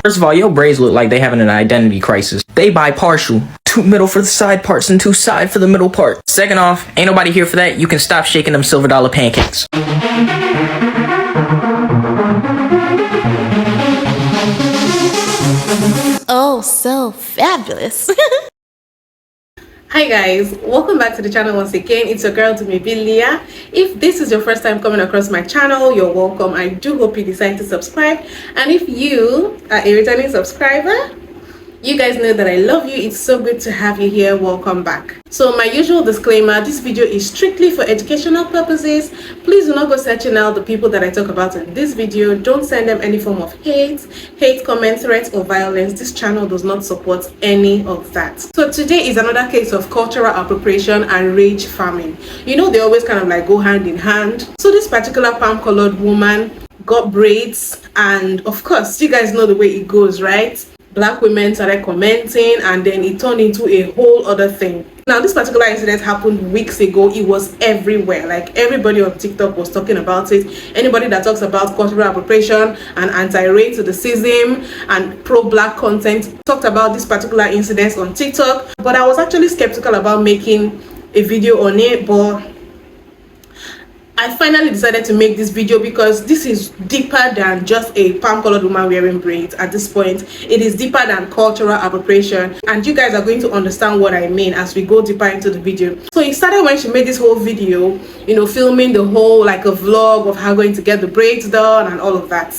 First of all, your braids look like they having an identity crisis. They bi-partial. 2 middle for the side parts and 2 side for the middle part. Second off, ain't nobody here for that. You can stop shaking them silver dollar pancakes. Oh, so fabulous. Hi guys, welcome back to the channel once again. It's your girl Dumebi. If this is your first time coming across my channel, you're welcome. I do hope you decide to subscribe, and if you are a returning subscriber, you guys know that I love you. It's so good to have you here. Welcome back. So my usual disclaimer, this video is strictly for educational purposes. Please do not go searching out the people that I talk about in this video. Don't send them any form of hate comment, threats, or violence. This channel does not support any of that. So today is another case of cultural appropriation and rage farming. You know, they always kind of like go hand in hand. So this particular palm-colored woman got braids, and of course you guys know the way it goes, right? Black women started commenting, and then it turned into a whole other thing. Now, this particular incident happened weeks ago. It was everywhere. Like, everybody on TikTok was talking about it. Anybody that talks about cultural appropriation and anti-racism and pro-black content talked about this particular incident on TikTok. But I was actually skeptical about making a video on it, but I finally decided to make this video because this is deeper than just a palm-colored woman wearing braids. At this point, it is deeper than cultural appropriation, and you guys are going to understand what I mean as we go deeper into the video. So it started when she made this whole video, you know, filming the whole like a vlog of her going to get the braids done and all of that.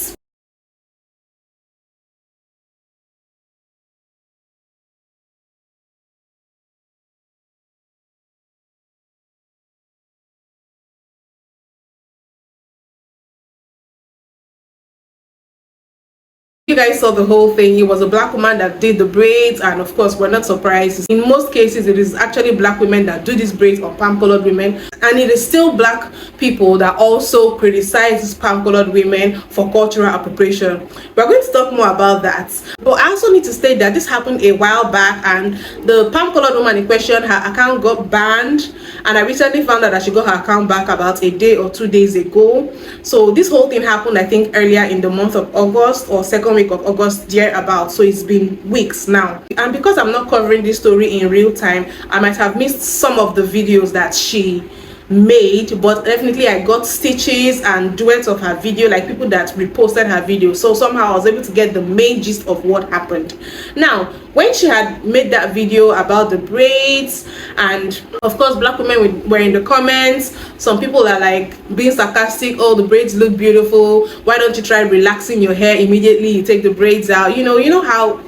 You guys saw the whole thing. It was a black woman that did the braids, and of course we're not surprised. In most cases it is actually black women that do these braids on palm-colored women, and it is still black people that also criticize these palm-colored women for cultural appropriation. We're going to talk more about that, but I also need to state that this happened a while back, and the palm-colored woman in question, her account got banned, and I recently found out that she got her account back about a day or 2 days ago. So this whole thing happened, I think, earlier in the month of August or second week of August, thereabout. So it's been weeks now, and because I'm not covering this story in real time, I might have missed some of the videos that she made, but definitely I got stitches and duets of her video, like people that reposted her video. So somehow I was able to get the main gist of what happened. Now, when she had made that video about the braids, and of course black women were in the comments, some people are like being sarcastic, oh, the braids look beautiful, why don't you try relaxing your hair immediately you take the braids out? You know how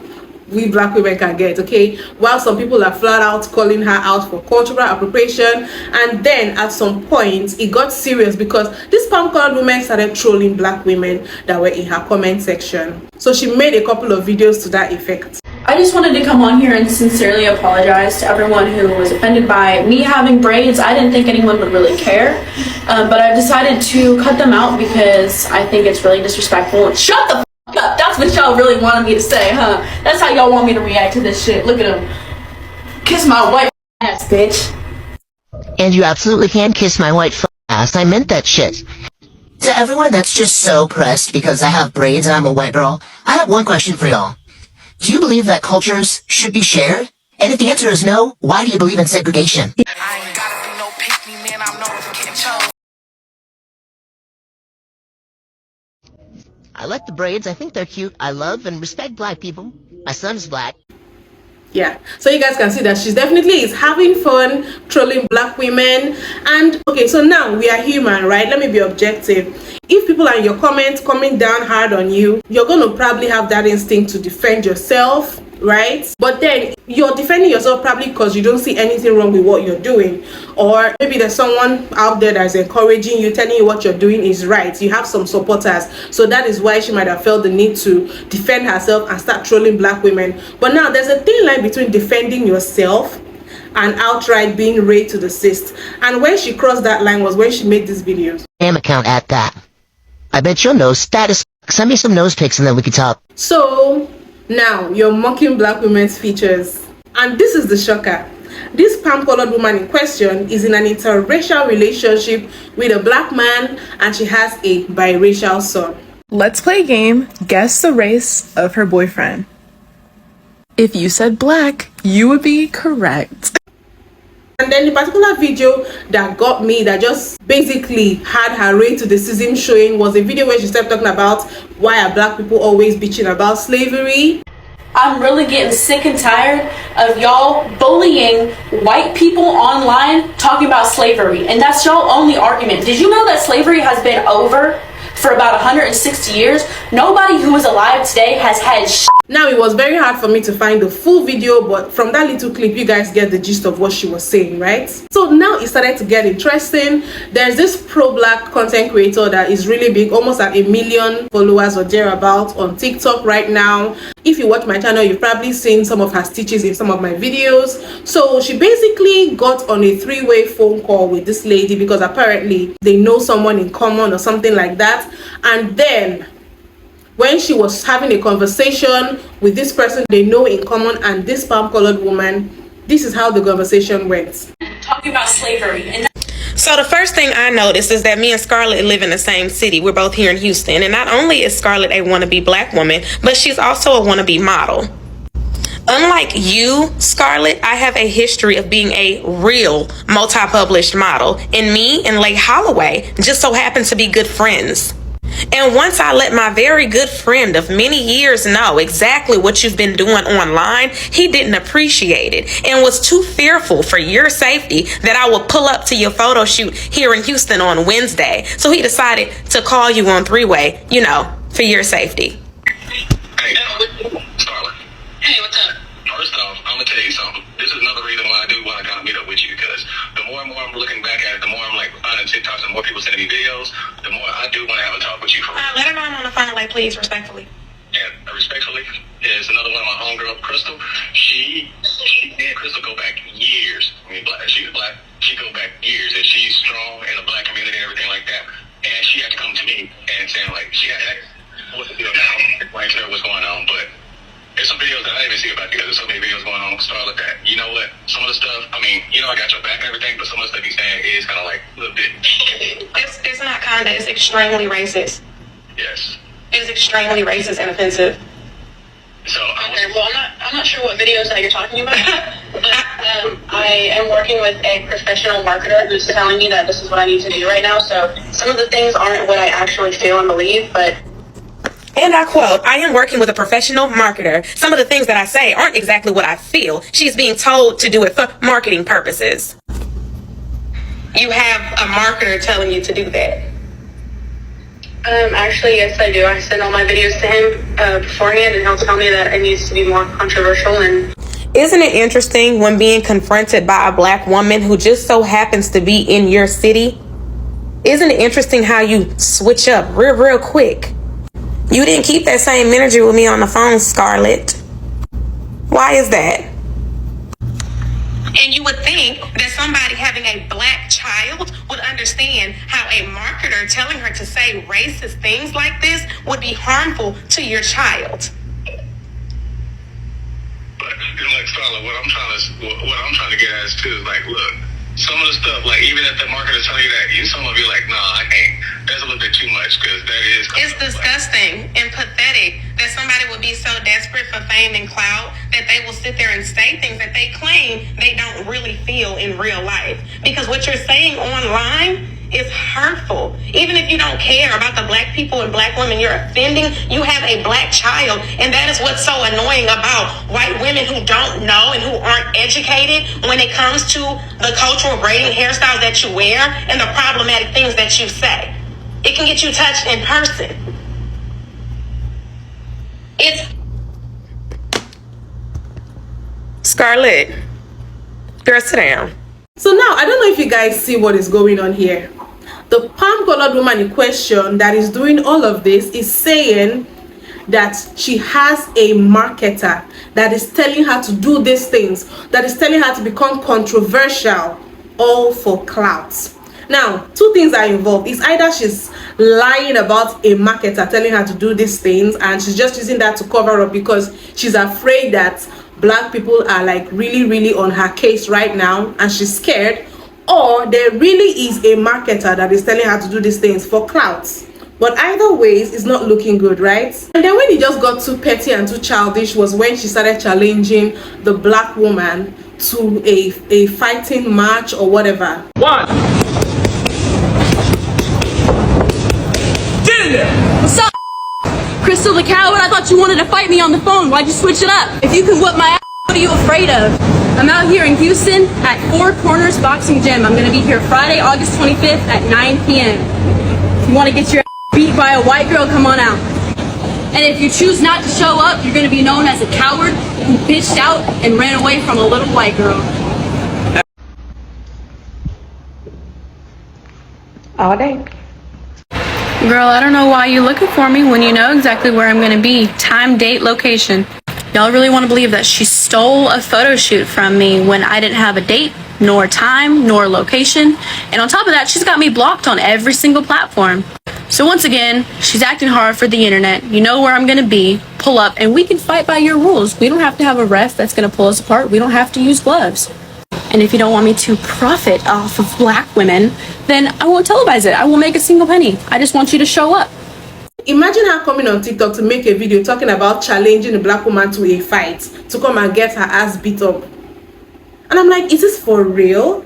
we black women can get, okay? While some people are flat out calling her out for cultural appropriation. And then at some point it got serious because this palm-colored women started trolling black women that were in her comment section. So she made a couple of videos to that effect. I just wanted to come on here and sincerely apologize to everyone who was offended by me having braids. I didn't think anyone would really care, but I've decided to cut them out because I think it's really disrespectful. Shut the f up! That's what y'all really wanted me to say, huh? That's how y'all want me to react to this shit. Look at him. Kiss my white ass, bitch. And you absolutely can kiss my white ass. I meant that shit. To everyone that's just so pressed because I have braids and I'm a white girl, I have one question for y'all. Do you believe that cultures should be shared? And if the answer is no, why do you believe in segregation? I ain't gotta do no pick me, man. I'm known for getting chose. I like the braids. I think they're cute. I love and respect black people. My son's black. Yeah, so you guys can see that she's definitely is having fun trolling black women. And okay, so now we are human, right? Let me be objective. If people are in your comments coming down hard on you, you're going to probably have that instinct to defend yourself, right? But then you're defending yourself probably because you don't see anything wrong with what you're doing, or maybe there's someone out there that's encouraging you, telling you what you're doing is right. You have some supporters, so that is why she might have felt the need to defend herself and start trolling black women. But now there's a thin line between defending yourself and outright being raped to the cyst, and when she crossed that line was when she made these videos. Damn account at that. I bet your nose status. Send me some nose pics and then we can talk. So now you're mocking black women's features, and this is the shocker. This palm-colored woman in question is in an interracial relationship with a black man, and she has a biracial son. Let's play a game. Guess the race of her boyfriend. If you said black, you would be correct. And then the particular video that got me, that just basically had her rate to the season showing, was a video where she started talking about why are black people always bitching about slavery. I'm really getting sick and tired of y'all bullying white people online talking about slavery, and that's y'all only argument. Did you know that slavery has been over for about 160 years? Nobody who is alive today has had Now, it was very hard for me to find the full video, but from that little clip, you guys get the gist of what she was saying, right? So now it started to get interesting. There's this pro-black content creator that is really big, almost at 1 million followers or thereabout on TikTok right now. If you watch my channel, you've probably seen some of her stitches in some of my videos. So she basically got on a 3-way phone call with this lady because apparently they know someone in common or something like that. And then when she was having a conversation with this person they know in common and this palm-colored woman, this is how the conversation went. talking about slavery. And so the first thing I noticed is that me and Scarlett live in the same city. We're both here in Houston. And not only is Scarlett a wannabe black woman, but she's also a wannabe model. Unlike you, Scarlett, I have a history of being a real multi-published model. And me and Lake Holloway just so happen to be good friends. And once I let my very good friend of many years know exactly what you've been doing online, he didn't appreciate it and was too fearful for your safety that I would pull up to your photo shoot here in Houston on Wednesday. So he decided to call you on 3-way, you know, for your safety. Hey, Scarlett. Hey, what's up? First off, I'm going to tell you something. This is another reason why I do want to kind of meet up with you, because the more and more I'm looking back at it, the more I'm like finding TikToks and more people sending me videos, the more I do want to have a talk with you for real. Let her know I'm on the phone, like, please, respectfully. And respectfully, is another one of my homegirl, Crystal. She and Crystal go back years. I mean, she's black. She go back years, and she's strong in the black community and everything like that. And she had to come to me and saying, like, she had to ask, what's the deal now? Explain to her what's going on, but there's some videos that I didn't even see about you, because there's so many videos going on with Scarlett that, you know what, some of the stuff, I mean, you know I got your back and everything, but some of the stuff he's saying is kind of like a little bit. It's not kind of, it's extremely racist. Yes. It's extremely racist and offensive. So well, I'm not sure what videos that you're talking about, but I am working with a professional marketer who's telling me that this is what I need to do right now. So some of the things aren't what I actually feel and believe, but. And I quote, I am working with a professional marketer. Some of the things that I say aren't exactly what I feel. She's being told to do it for marketing purposes. You have a marketer telling you to do that. Actually, yes, I do. I send all my videos to him beforehand, and he'll tell me that it needs to be more controversial. And isn't it interesting when being confronted by a black woman who just so happens to be in your city? Isn't it interesting how you switch up real quick? You didn't keep that same energy with me on the phone, Scarlett. Why is that? And you would think that somebody having a black child would understand how a marketer telling her to say racist things like this would be harmful to your child. But like Scarlett, what I'm trying to get at is too is like, look, some of the stuff, like even if the marketer tell you that, some of you like, nah, I can't. That's a little bit too much, because that is. It's disgusting and pathetic that somebody would be so desperate for fame and clout that they will sit there and say things that they claim they don't really feel in real life. Because what you're saying online is hurtful. Even if you don't care about the black people and black women you're offending, you have a black child, and that is what's so annoying about white women who don't know and who aren't educated when it comes to the cultural braiding hairstyles that you wear and the problematic things that you say. It can get you touched in person. It's Scarlett, girl, sit down. So now, I don't know if you guys see what is going on here. The palm-colored woman in question that is doing all of this is saying that she has a marketer that is telling her to do these things, that is telling her to become controversial, all for clout. Now, two things are involved. It's either she's lying about a marketer telling her to do these things, and she's just using that to cover up because she's afraid that black people are like really on her case right now and she's scared, or there really is a marketer that is telling her to do these things for clout. But either ways, it's not looking good, right? And then when it just got too petty and too childish was when she started challenging the black woman to a fighting match or whatever. One. Get in there. What's up, Crystal the coward? I thought you wanted to fight me on the phone. Why'd you switch it up? If you can whip my ass, what are you afraid of? I'm out here in Houston at Four Corners Boxing Gym. I'm going to be here Friday, August 25th at 9 p.m. If you want to get your ass beat by a white girl, come on out. And if you choose not to show up, you're going to be known as a coward who bitched out and ran away from a little white girl. All day. Girl, I don't know why you're looking for me when you know exactly where I'm gonna be. Time, date, location. Y'all really want to believe that she stole a photo shoot from me when I didn't have a date, nor time, nor location. And on top of that, she's got me blocked on every single platform. So once again, she's acting hard for the internet. You know where I'm gonna be. Pull up and we can fight by your rules. We don't have to have a ref that's gonna pull us apart. We don't have to use gloves. And if you don't want me to profit off of black women, then I won't televise it. I won't make a single penny. I just want you to show up. Imagine her coming on TikTok to make a video talking about challenging a black woman to a fight to come and get her ass beat up. And I'm like, is this for real?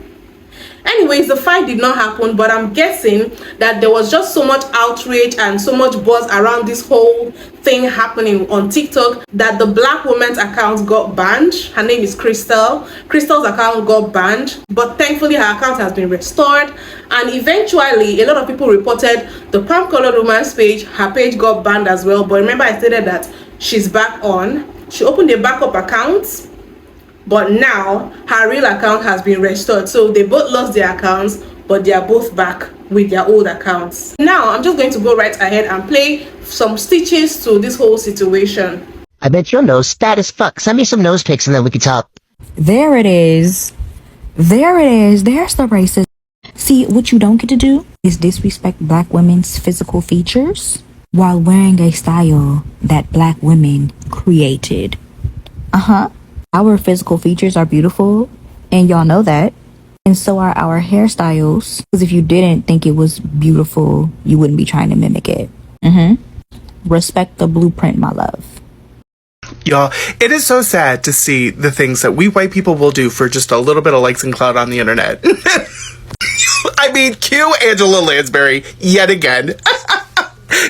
Anyways, the fight did not happen, but I'm guessing that there was just so much outrage and so much buzz around this whole thing happening on TikTok that the black woman's account got banned. Her name is Crystal. Crystal's account got banned, but thankfully her account has been restored. And eventually, a lot of people reported the palm-colored woman's page. Her page got banned as well. But remember, I stated that she's back on. She opened a backup account, but now her real account has been restored. So they both lost their accounts, but they are both back with their old accounts. Now I'm just going to go right ahead and play some stitches to this whole situation. I bet your nose fat as fuck. Send me some nose pics and then we can talk. There it is. There it is. There's the racist. See, what you don't get to do is disrespect black women's physical features while wearing a style that black women created. Our physical features are beautiful, and y'all know that. And so are our hairstyles. Because if you didn't think it was beautiful, you wouldn't be trying to mimic it. Respect the blueprint, my love. Y'all, it is so sad to see the things that we white people will do for just a little bit of likes and clout on the internet. I mean, cue Angela Lansbury yet again.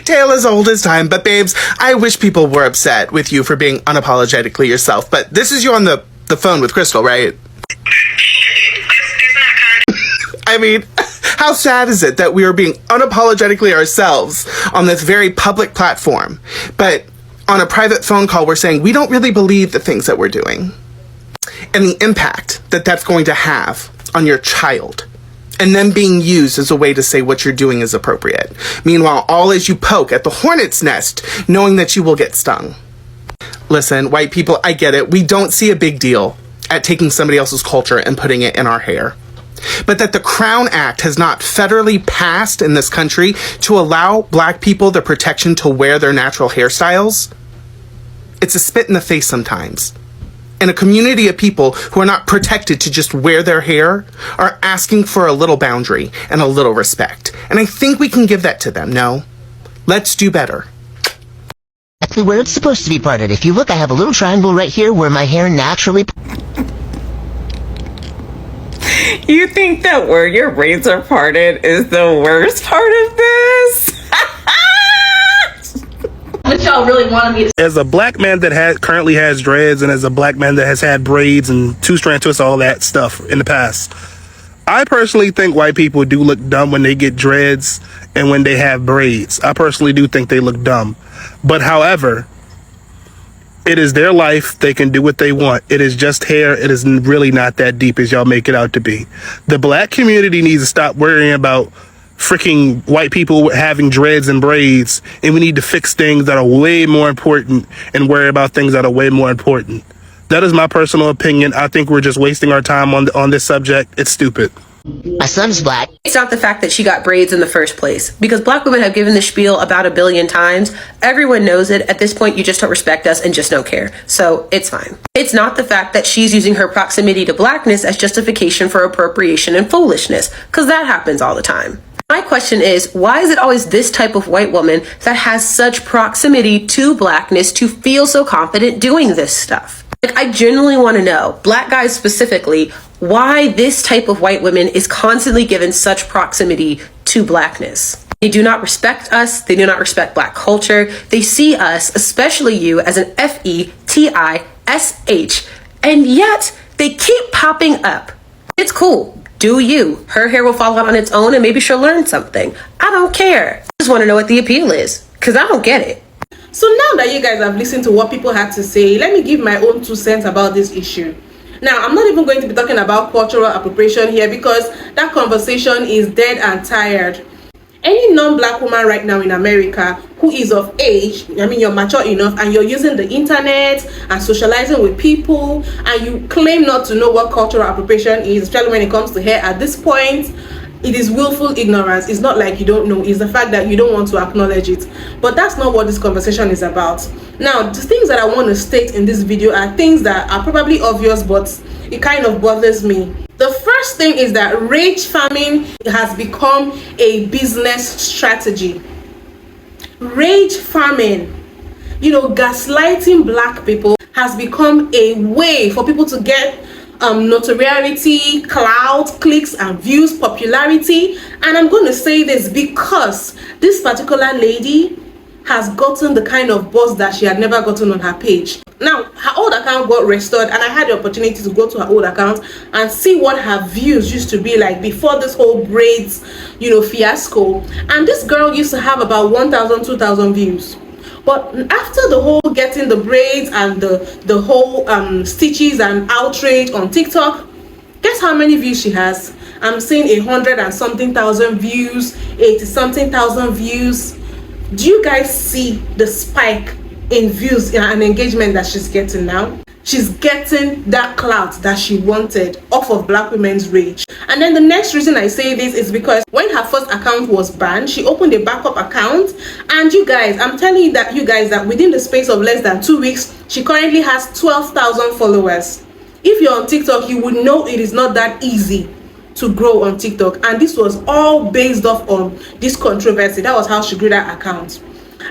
Tale as old as time, but babes, I wish people were upset with you for being unapologetically yourself, but this is you on the phone with Crystal, right? I mean, how sad is it that we are being unapologetically ourselves on this very public platform, but on a private phone call we're saying we don't really believe the things that we're doing and the impact that that's going to have on your child, and then being used as a way to say what you're doing is appropriate. Meanwhile, all as you poke at the hornet's nest, knowing that you will get stung. Listen, white people, I get it. We don't see a big deal at taking somebody else's culture and putting it in our hair. But that the Crown Act has not federally passed in this country to allow black people the protection to wear their natural hairstyles, it's a spit in the face sometimes. And a community of people who are not protected to just wear their hair are asking for a little boundary and a little respect. And I think we can give that to them, no? Let's do better. Exactly where it's supposed to be parted. If you look, I have a little triangle right here where my hair naturally... You think that where your braids are parted is the worst part of this? What y'all really wanted me to As a black man that currently has dreads, and as a black man that has had braids and two-strand twists, all that stuff in the past, I personally think white people do look dumb when they get dreads and when they have braids. I personally do think they look dumb. But however, it is their life. They can do what they want. It is just hair. It is really not that deep as y'all make it out to be. The black community needs to stop worrying about freaking white people having dreads and braids, and we need to fix things that are way more important and worry about things that are way more important. That is my personal opinion. I think we're just wasting our time on this subject. It's stupid. My son's black. It's not the fact that she got braids in the first place, because black women have given the spiel about 1 billion times. Everyone knows it. At this point, you just don't respect us and just don't care. So it's fine. It's not the fact that she's using her proximity to blackness as justification for appropriation and foolishness, because that happens all the time. My question is, why is it always this type of white woman that has such proximity to blackness to feel so confident doing this stuff? Like, I genuinely want to know, black guys specifically, why this type of white woman is constantly given such proximity to blackness. They do not respect us. They do not respect black culture. They see us, especially you, as an F-E-T-I-S-H, and yet they keep popping up. It's cool. Do you. Her hair will fall out on its own and maybe she'll learn something. I don't care. I just want to know what the appeal is, because I don't get it. So now that you guys have listened to what people had to say, let me give my own 2 cents about this issue. Now, I'm not even going to be talking about cultural appropriation here because that conversation is dead and tired. Any non-black woman right now in America who is of age, I mean you're mature enough and you're using the internet and socializing with people and you claim not to know what cultural appropriation is, especially when it comes to hair at this point, it is willful ignorance. It's not like you don't know, it's the fact that you don't want to acknowledge it. But that's not what this conversation is about. Now, the things that I want to state in this video are things that are probably obvious, but it kind of bothers me. The first thing is that rage farming has become a business strategy. Rage farming, you know, gaslighting black people has become a way for people to get notoriety, clout, clicks and views, popularity. And I'm going to say this because this particular lady has gotten the kind of buzz that she had never gotten on her page. Now, her old account got restored and I had the opportunity to go to her old account and see what her views used to be like before this whole braids, you know, fiasco. And this girl used to have about 1,000, 2,000 views. But after the whole getting the braids and the whole stitches and outrage on TikTok, guess how many views she has? I'm seeing 100 and something thousand views, 80 something thousand views. Do you guys see the spike in views and engagement that she's getting now? She's getting that clout that she wanted off of black women's rage. And then the next reason I say this is because when her first account was banned, she opened a backup account, and you guys, I'm telling you that within the space of less than 2 weeks, she currently has 12,000 followers. If you're on TikTok, you would know it is not that easy to grow on TikTok, and this was all based off on this controversy. That was how she grew that account.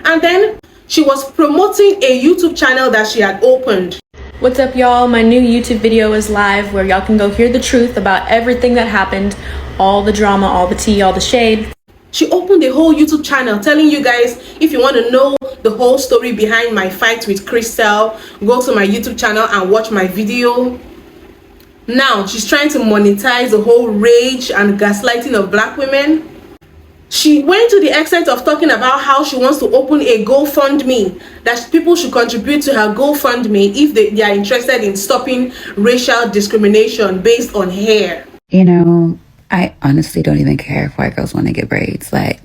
And then she was promoting a YouTube channel that she had opened. What's up, y'all? My new YouTube video is live where y'all can go hear the truth about everything that happened, all the drama, all the tea, all the shade. She opened a whole YouTube channel telling you guys, if you want to know the whole story behind my fight with Crystal, go to my YouTube channel and watch my video. Now she's trying to monetize the whole rage and gaslighting of black women. She went to the extent of talking about how she wants to open a GoFundMe, that people should contribute to her GoFundMe if they are interested in stopping racial discrimination based on hair. You know, I honestly don't even care if white girls want to get braids. Like,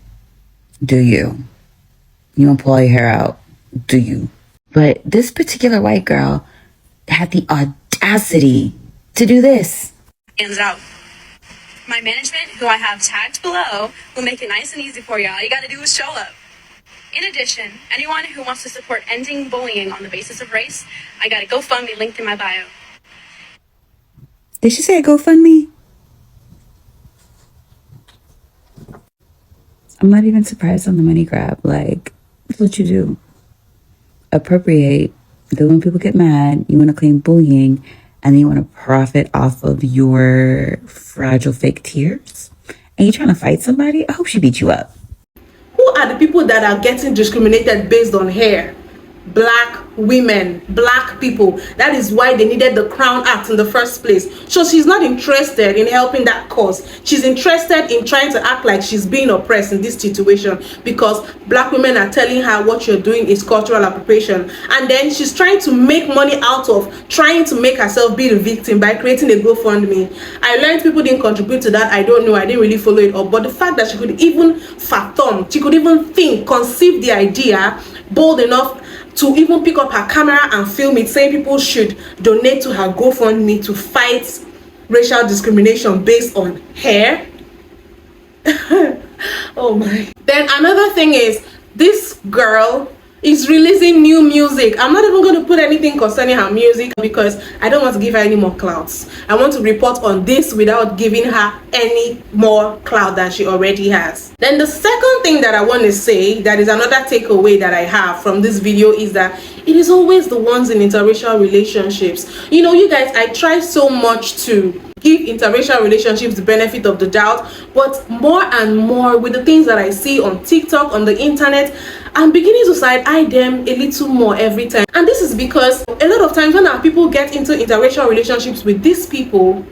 do you? You want to pull all your hair out? Do you? But this particular white girl had the audacity to do this. Hands out. My management, who I have tagged below, will make it nice and easy for y'all. All you gotta do is show up. In addition, anyone who wants to support ending bullying on the basis of race, I got a GoFundMe linked in my bio. Did she say a GoFundMe? I'm not even surprised on the money grab. Like, that's what you do. Appropriate. Then when people get mad, you want to claim bullying, and then you want to profit off of your fragile fake tears? And you trying to fight somebody? I hope she beat you up. Who are the people that are getting discriminated based on hair? Black women, black people. That is why they needed the Crown Act in the first place. So she's not interested in helping that cause. She's interested in trying to act like she's being oppressed in this situation because black women are telling her what you're doing is cultural appropriation. And then she's trying to make money out of trying to make herself be the victim by creating a GoFundMe. I learned people didn't contribute to that. I don't know. I didn't really follow it up. But the fact that she could even fathom, she could even think, conceive the idea, bold enough to even pick up her camera and film it, saying people should donate to her GoFundMe to fight racial discrimination based on hair. Oh my. Then another thing is, this girl is releasing new music. I'm not even going to put anything concerning her music because I don't want to give her any more clouds. I want to report on this without giving her any more clout than she already has. Then the second thing that I want to say, that is another takeaway that I have from this video, is that it is always the ones in interracial relationships. You know, you guys, I try so much to give interracial relationships the benefit of the doubt, but more and more with the things that I see on TikTok, on the internet, I'm beginning to side-eye them a little more every time. And this is because a lot of times when our people get into interracial relationships with these people,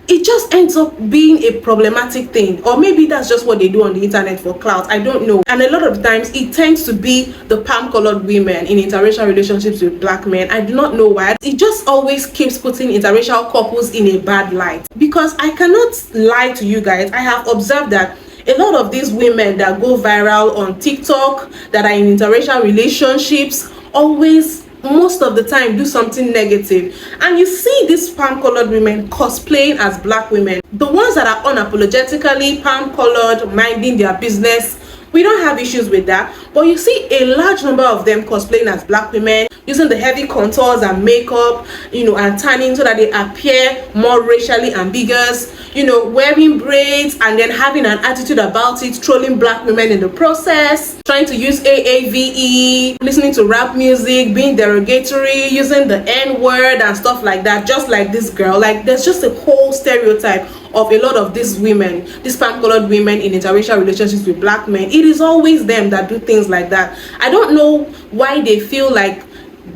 it just ends up being a problematic thing. Or maybe that's just what they do on the internet for clout, I don't know. And a lot of times it tends to be the palm-colored women in interracial relationships with black men. I do not know why. It just always keeps putting interracial couples in a bad light. Because I cannot lie to you guys, I have observed that a lot of these women that go viral on TikTok, that are in interracial relationships, always, most of the time, do something negative. And you see these palm-colored women cosplaying as black women. The ones that are unapologetically palm-colored, minding their business, we don't have issues with that. But you see a large number of them cosplaying as black women, using the heavy contours and makeup, you know, and tanning so that they appear more racially ambiguous, you know, wearing braids and then having an attitude about it, trolling black women in the process, trying to use AAVE, listening to rap music, being derogatory, using the N-word and stuff like that, just like this girl. Like, there's just a whole stereotype of a lot of these women, these palm-colored women in interracial relationships with black men. It is always them that do things like that. I don't know why they feel like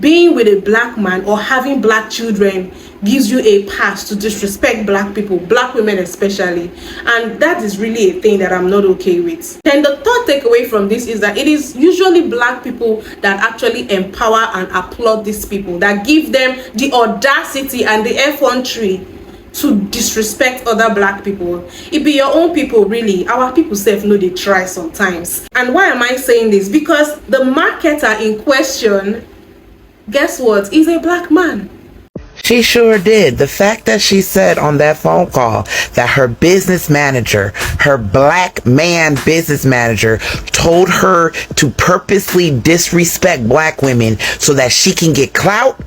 being with a black man or having black children gives you a pass to disrespect black people, black women especially. And that is really a thing that I'm not okay with. Then the third takeaway from this is that it is usually black people that actually empower and applaud these people, that give them the audacity and the effrontery to disrespect other black people. It be your own people, really. Our people self know they try sometimes. And why am I saying this? Because the marketer in question, guess what, is a black man. She sure did. The fact that she said on that phone call that her business manager, her black man business manager, told her to purposely disrespect black women so that she can get clout,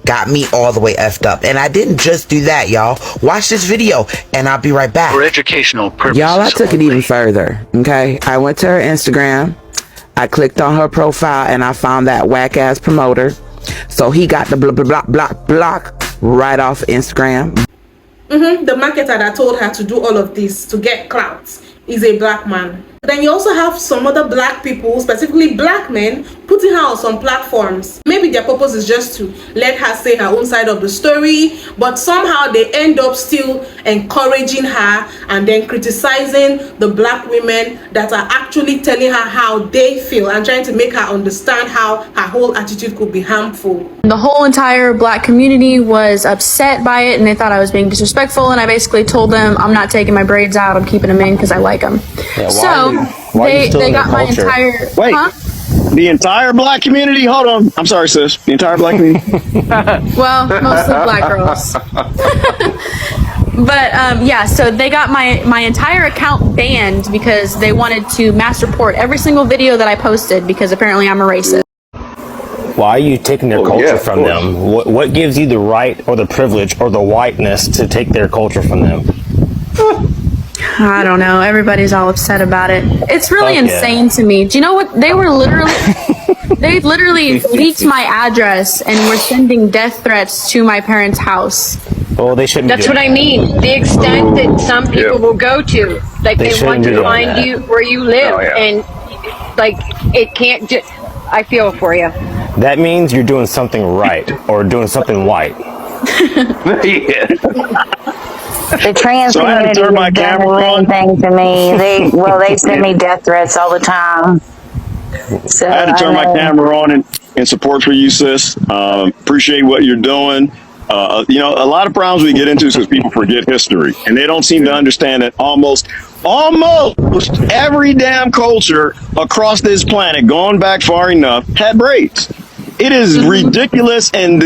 got me all the way effed up. And I didn't just do that, y'all. Watch this video and I'll be right back. For educational purposes. Y'all, I took it even further, okay? I went to her Instagram, I clicked on her profile, and I found that whack-ass promoter. So he got the block right off Instagram. The marketer that told her to do all of this to get clout is a black man. Then you also have some other black people, specifically black men, putting her on some platforms. Maybe their purpose is just to let her say her own side of the story, but somehow they end up still encouraging her and then criticizing the black women that are actually telling her how they feel and trying to make her understand how her whole attitude could be harmful. The whole entire black community was upset by it and they thought I was being disrespectful, and I basically told them I'm not taking my braids out, I'm keeping them in because I like them. Yeah, so they got my entire... Wait, huh? The entire black community? Hold on. I'm sorry, sis. The entire black community? Well, mostly black girls. But yeah, so they got my entire account banned because they wanted to mass report every single video that I posted because apparently I'm a racist. Why are you taking their culture from them? What gives you the right or the privilege or the whiteness to take their culture from them? I don't know. Everybody's all upset about it. It's really insane to me. Do you know what? They were literally... They literally leaked my address and were sending death threats to my parents' house. Well, they shouldn't. That's what I mean. The extent that some people will go to, like they want to find you where you live, and like it can't just. I feel for you. That means you're doing something right or doing something white. The trans community has done one thing to me. They send me death threats all the time. So I had to turn my camera on in support for you, sis. Appreciate what you're doing. You know, a lot of problems we get into is because people forget history, and they don't seem to understand that almost every damn culture across this planet, going back far enough, had braids. It is ridiculous and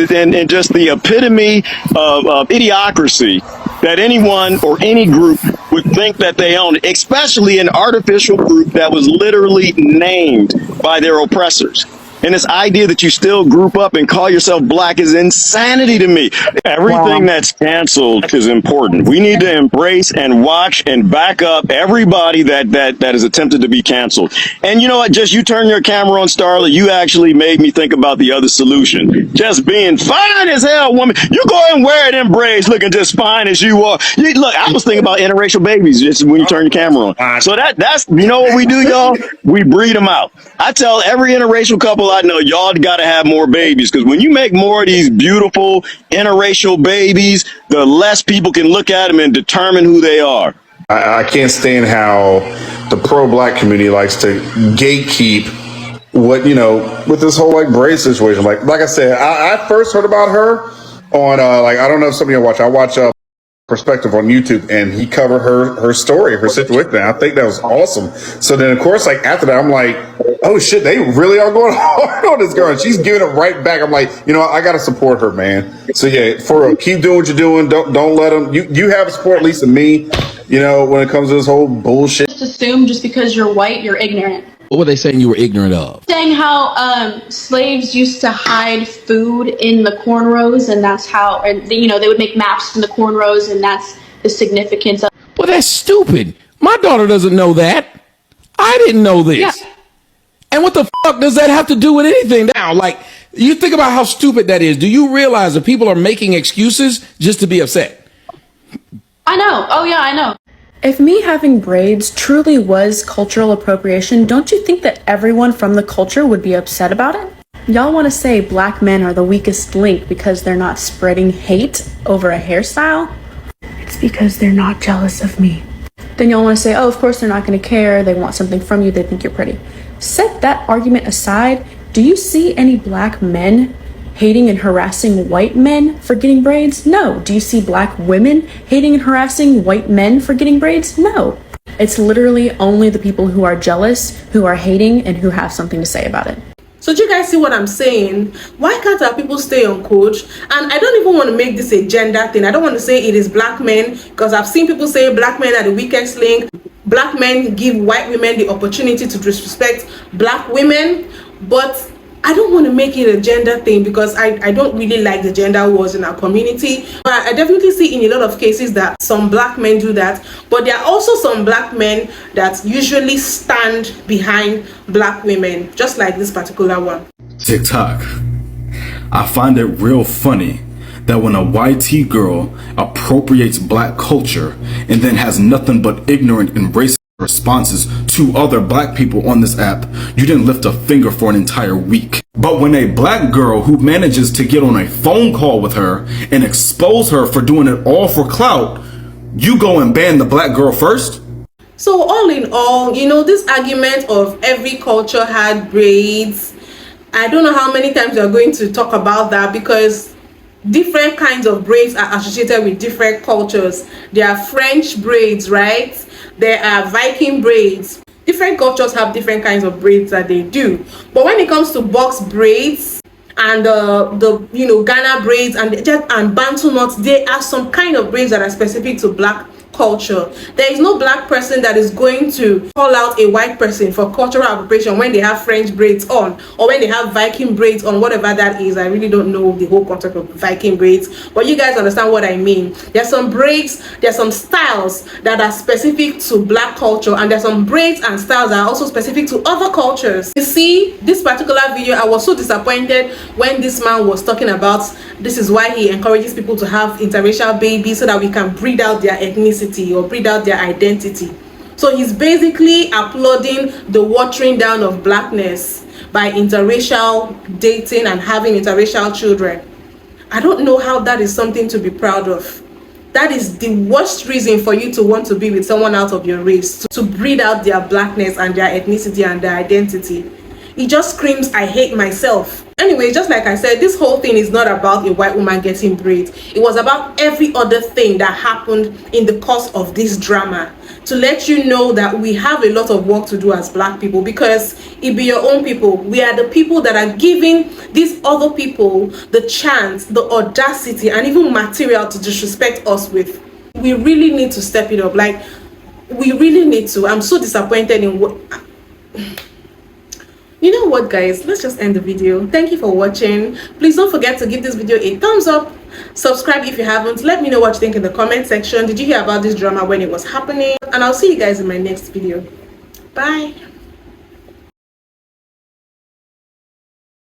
just the epitome of idiocracy that anyone or any group would think that they own, especially an artificial group that was literally named by their oppressors. And this idea that you still group up and call yourself black is insanity to me. Everything that's canceled is important. We need to embrace and watch and back up everybody that is attempted to be canceled. And you know what? Just you turn your camera on, Starla, you actually made me think about the other solution. Just being fine as hell, woman. You go and wear it in braids looking just fine as you are. Look, I was thinking about interracial babies just when you turn your camera on. So that's, you know what we do, y'all? We breed them out. I tell every interracial couple I know, y'all got to have more babies, because when you make more of these beautiful interracial babies, the less people can look at them and determine who they are. I can't stand how the pro-black community likes to gatekeep what, you know, with this whole like braid situation. Like I said, I first heard about her on like, I don't know if somebody I watch Perspective on YouTube, and he covered her story, her situation. I think that was awesome. So then, of course, like after that, I'm like, oh shit, they really are going hard on this girl, and she's giving it right back. I'm like, you know, I gotta support her, man. So yeah, for real, keep doing what you're doing. Don't let them. You have support, at least in me. You know, when it comes to this whole bullshit. Just assume just because you're white, you're ignorant. What were they saying you were ignorant of? Saying how slaves used to hide food in the cornrows, and that's how, and you know, they would make maps in the cornrows, and that's the significance of. Well, that's stupid. My daughter doesn't know that. I didn't know this. Yeah. And what the fuck does that have to do with anything now? Like, you think about how stupid that is. Do you realize that people are making excuses just to be upset? I know. Oh yeah, I know. If me having braids truly was cultural appropriation, don't you think that everyone from the culture would be upset about it? Y'all want to say black men are the weakest link because they're not spreading hate over a hairstyle? It's because they're not jealous of me. Then y'all want to say, oh, of course they're not going to care. They want something from you. They think you're pretty. Set that argument aside. Do you see any black men hating and harassing white men for getting braids? No. Do you see black women hating and harassing white men for getting braids? No. It's literally only the people who are jealous, who are hating, and who have something to say about it. So do you guys see what I'm saying? Why can't our people stay on coach? And I don't even want to make this a gender thing. I don't want to say it is black men, because I've seen people say black men are the weakest link. Black men give white women the opportunity to disrespect black women. But I don't want to make it a gender thing, because I don't really like the gender wars in our community. But I definitely see in a lot of cases that some black men do that. But there are also some black men that usually stand behind black women, just like this particular one. TikTok. I find it real funny that when a YT girl appropriates black culture and then has nothing but ignorant and racist responses to other black people on this app, you didn't lift a finger for an entire week. But when a black girl who manages to get on a phone call with her and expose her for doing it all for clout, you go and ban the black girl first? So all in all, you know, this argument of every culture had braids, I don't know how many times we're going to talk about that, because different kinds of braids are associated with different cultures. There are French braids, right? There are Viking braids. Different cultures have different kinds of braids that they do. But when it comes to box braids and the you know, Ghana braids and Bantu knots, there are some kind of braids that are specific to black culture. There is no black person that is going to call out a white person for cultural appropriation when they have French braids on, or when they have Viking braids on, whatever that is. I really don't know the whole concept of Viking braids, but you guys understand what I mean. There's some braids, there's some styles that are specific to black culture, and there's some braids and styles that are also specific to other cultures. You see, this particular video, I was so disappointed when this man was talking about this is why he encourages people to have interracial babies so that we can breed out their ethnicity or breed out their identity. So he's basically applauding the watering down of blackness by interracial dating and having interracial children. I don't know how that is something to be proud of. That is the worst reason for you to want to be with someone out of your race, to breed out their blackness and their ethnicity and their identity. It just screams, I hate myself. Anyway, just like I said, this whole thing is not about a white woman getting braids. It was about every other thing that happened in the course of this drama, to let you know that we have a lot of work to do as black people, because it be your own people. We are the people that are giving these other people the chance, the audacity, and even material to disrespect us with. We really need to step it up. Like, we really need to. I'm so disappointed in what... You know what, guys, let's just end the video. Thank you for watching. Please don't forget to give this video a thumbs up, subscribe if you haven't, let me know what you think in the comment section. Did you hear about this drama when it was happening? And I'll see you guys in my next video. Bye.